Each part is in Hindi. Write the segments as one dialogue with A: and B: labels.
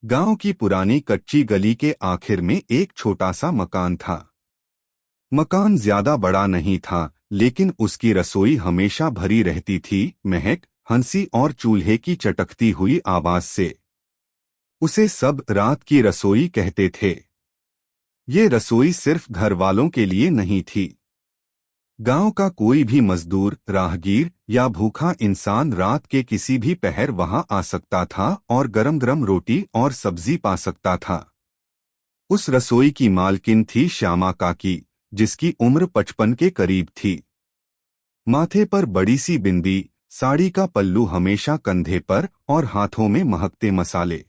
A: गांव की पुरानी कच्ची गली के आखिर में एक छोटा सा मकान था। मकान ज्यादा बड़ा नहीं था, लेकिन उसकी रसोई हमेशा भरी रहती थी, महक, हंसी और चूल्हे की चटकती हुई आवाज से। उसे सब रात की रसोई कहते थे। ये रसोई सिर्फ घर वालों के लिए नहीं थी। गांव का कोई भी मजदूर, राहगीर या भूखा इंसान रात के किसी भी पहर वहां आ सकता था और गरम गरम रोटी और सब्जी पा सकता था। उस रसोई की मालकिन थी श्यामा काकी, जिसकी उम्र 55 के करीब थी। माथे पर बड़ी सी बिंदी, साड़ी का पल्लू हमेशा कंधे पर और हाथों में महकते मसाले।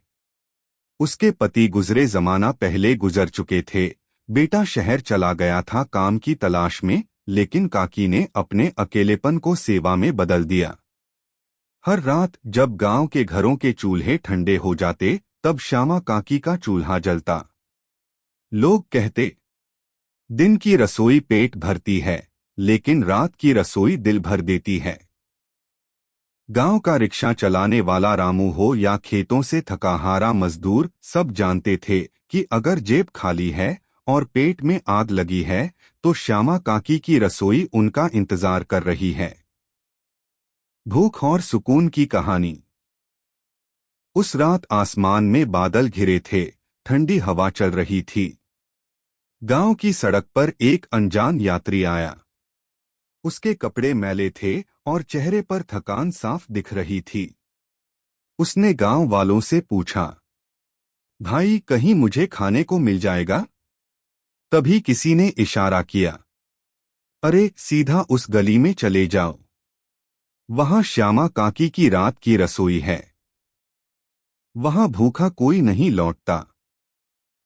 A: उसके पति गुजरे जमाना पहले गुजर चुके थे। बेटा शहर चला गया था काम की तलाश में, लेकिन काकी ने अपने अकेलेपन को सेवा में बदल दिया। हर रात जब गांव के घरों के चूल्हे ठंडे हो जाते, तब श्यामा काकी का चूल्हा जलता। लोग कहते, दिन की रसोई पेट भरती है, लेकिन रात की रसोई दिल भर देती है। गांव का रिक्शा चलाने वाला रामू हो या खेतों से थकाहारा मजदूर, सब जानते थे कि अगर जेब खाली है और पेट में आग लगी है, तो श्यामा काकी की रसोई उनका इंतजार कर रही है। भूख और सुकून की कहानी। उस रात आसमान में बादल घिरे थे, ठंडी हवा चल रही थी। गांव की सड़क पर एक अनजान यात्री आया। उसके कपड़े मैले थे और चेहरे पर थकान साफ दिख रही थी। उसने गांव वालों से पूछा, भाई, कहीं मुझे खाने को मिल जाएगा? तभी किसी ने इशारा किया, अरे, सीधा उस गली में चले जाओ। वहां श्यामा काकी की रात की रसोई है। वहां भूखा कोई नहीं लौटता।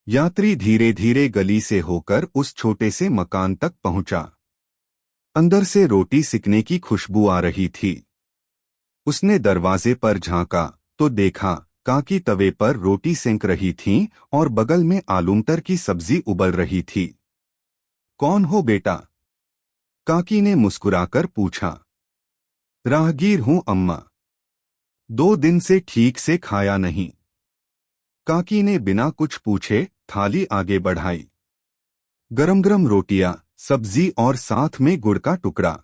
A: यात्री धीरे धीरे गली से होकर उस छोटे से मकान तक पहुंचा। अंदर से रोटी सिकने की खुशबू आ रही थी। उसने दरवाजे पर झांका तो देखा काकी तवे पर रोटी सेंक रही थीं और बगल में आलूमटर की सब्जी उबल रही थी। कौन हो बेटा? काकी ने मुस्कुराकर पूछा। राहगीर हूं अम्मा। 2 दिन से ठीक से खाया नहीं। काकी ने बिना कुछ पूछे थाली आगे बढ़ाई। गरम गरम रोटियां, सब्जी और साथ में गुड़ का टुकड़ा।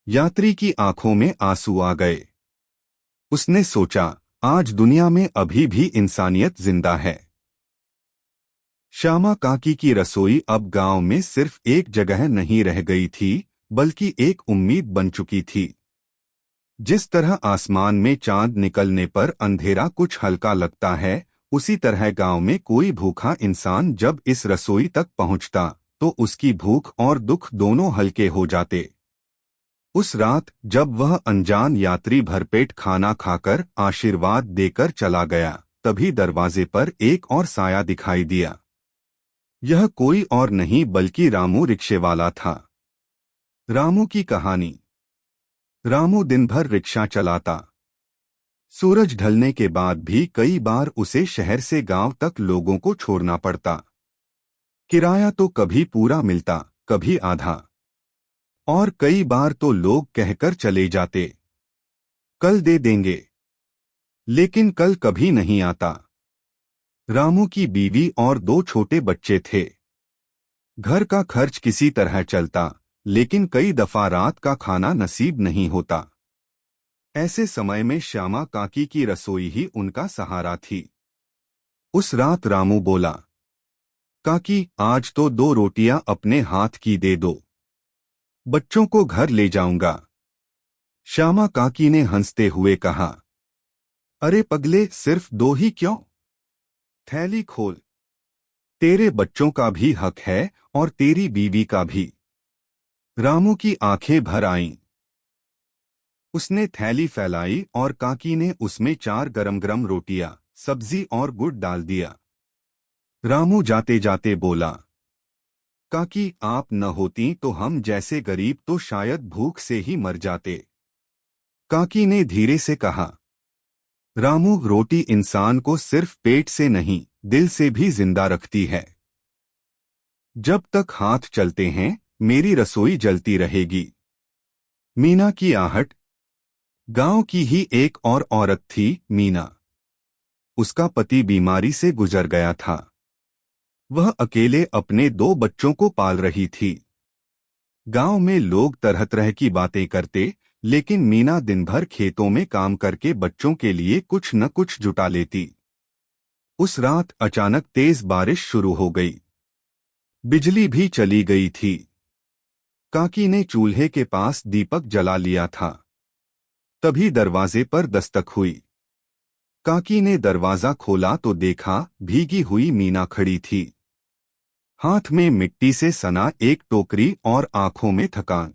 A: यात्री की आंखों में आंसू आ गए। उसने सोचा, आज दुनिया में अभी भी इंसानियत जिंदा है। श्यामा काकी की रसोई अब गांव में सिर्फ एक जगह नहीं रह गई थी, बल्कि एक उम्मीद बन चुकी थी। जिस तरह आसमान में चांद निकलने पर अंधेरा कुछ हल्का लगता है, उसी तरह गांव में कोई भूखा इंसान जब इस रसोई तक पहुंचता, तो उसकी भूख और दुख दोनों हल्के हो जाते। उस रात जब वह अनजान यात्री भरपेट खाना खाकर आशीर्वाद देकर चला गया, तभी दरवाजे पर एक और साया दिखाई दिया। यह कोई और नहीं बल्कि रामू रिक्शेवाला था। रामू की कहानी। रामू दिन भर रिक्शा चलाता। सूरज ढलने के बाद भी कई बार उसे शहर से गांव तक लोगों को छोड़ना पड़ता। किराया तो कभी पूरा मिलता, कभी आधा, और कई बार तो लोग कहकर चले जाते, कल दे देंगे, लेकिन कल कभी नहीं आता। रामू की बीवी और 2 छोटे बच्चे थे। घर का खर्च किसी तरह चलता, लेकिन कई दफा रात का खाना नसीब नहीं होता। ऐसे समय में श्यामा काकी की रसोई ही उनका सहारा थी। उस रात रामू बोला, काकी, आज तो 2 रोटियां अपने हाथ की दे दो। बच्चों को घर ले जाऊंगा। श्यामा काकी ने हंसते हुए कहा, अरे पगले, सिर्फ 2 ही क्यों? थैली खोल। तेरे बच्चों का भी हक है और तेरी बीवी का भी। रामू की आंखें भर आईं। उसने थैली फैलाई और काकी ने उसमें 4 गरम गरम रोटियां, सब्जी और गुड़ डाल दिया। रामू जाते जाते बोला, काकी, आप न होती तो हम जैसे गरीब तो शायद भूख से ही मर जाते। काकी ने धीरे से कहा, रामू, रोटी इंसान को सिर्फ पेट से नहीं, दिल से भी जिंदा रखती है। जब तक हाथ चलते हैं, मेरी रसोई जलती रहेगी। मीना की आहट। गांव की ही एक और औरत थी, मीना। उसका पति बीमारी से गुजर गया था। वह अकेले अपने 2 बच्चों को पाल रही थी। गांव में लोग तरह तरह की बातें करते, लेकिन मीना दिन भर खेतों में काम करके बच्चों के लिए कुछ न कुछ जुटा लेती। उस रात अचानक तेज बारिश शुरू हो गई। बिजली भी चली गई थी। काकी ने चूल्हे के पास दीपक जला लिया था। तभी दरवाजे पर दस्तक हुई। काकी ने दरवाजा खोला तो देखा भीगी हुई मीना खड़ी थी। हाथ में मिट्टी से सना एक टोकरी और आंखों में थकान।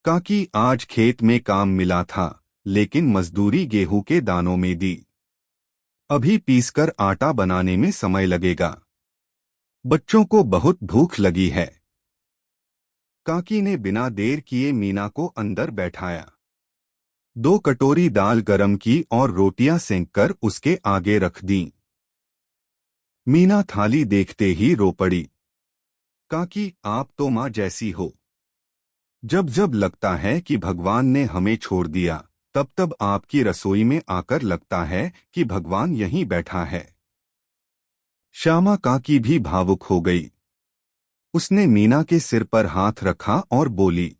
A: काकी, आज खेत में काम मिला था, लेकिन मजदूरी गेहूं के दानों में दी। अभी पीसकर आटा बनाने में समय लगेगा। बच्चों को बहुत भूख लगी है। काकी ने बिना देर किए मीना को अंदर बैठाया। 2 कटोरी दाल गरम की और रोटियां सेंककर उसके आगे रख दी। मीना थाली देखते ही रो पड़ी। काकी, आप तो माँ जैसी हो। जब जब लगता है कि भगवान ने हमें छोड़ दिया, तब तब आपकी रसोई में आकर लगता है कि भगवान यहीं बैठा है। श्यामा काकी भी भावुक हो गई। उसने मीना के सिर पर हाथ रखा और बोली,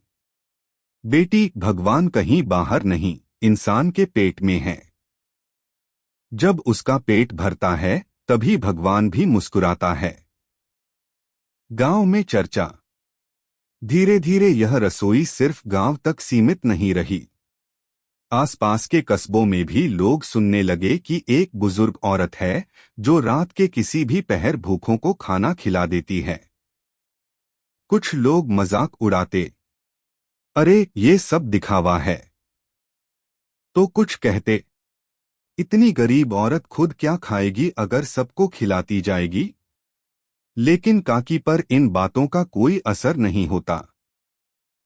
A: बेटी, भगवान कहीं बाहर नहीं, इंसान के पेट में है। जब उसका पेट भरता है, तभी भगवान भी मुस्कुराता है। गांव में चर्चा। धीरे धीरे यह रसोई सिर्फ गांव तक सीमित नहीं रही। आसपास के कस्बों में भी लोग सुनने लगे कि एक बुजुर्ग औरत है जो रात के किसी भी पहर भूखों को खाना खिला देती है। कुछ लोग मजाक उड़ाते, अरे ये सब दिखावा है। तो कुछ कहते, इतनी गरीब औरत खुद क्या खाएगी अगर सबको खिलाती जाएगी। लेकिन काकी पर इन बातों का कोई असर नहीं होता।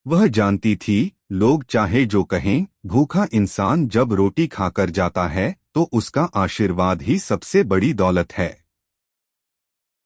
A: वह जानती थी, लोग चाहे जो कहें, भूखा इंसान जब रोटी खाकर जाता है तो उसका आशीर्वाद ही सबसे बड़ी दौलत है।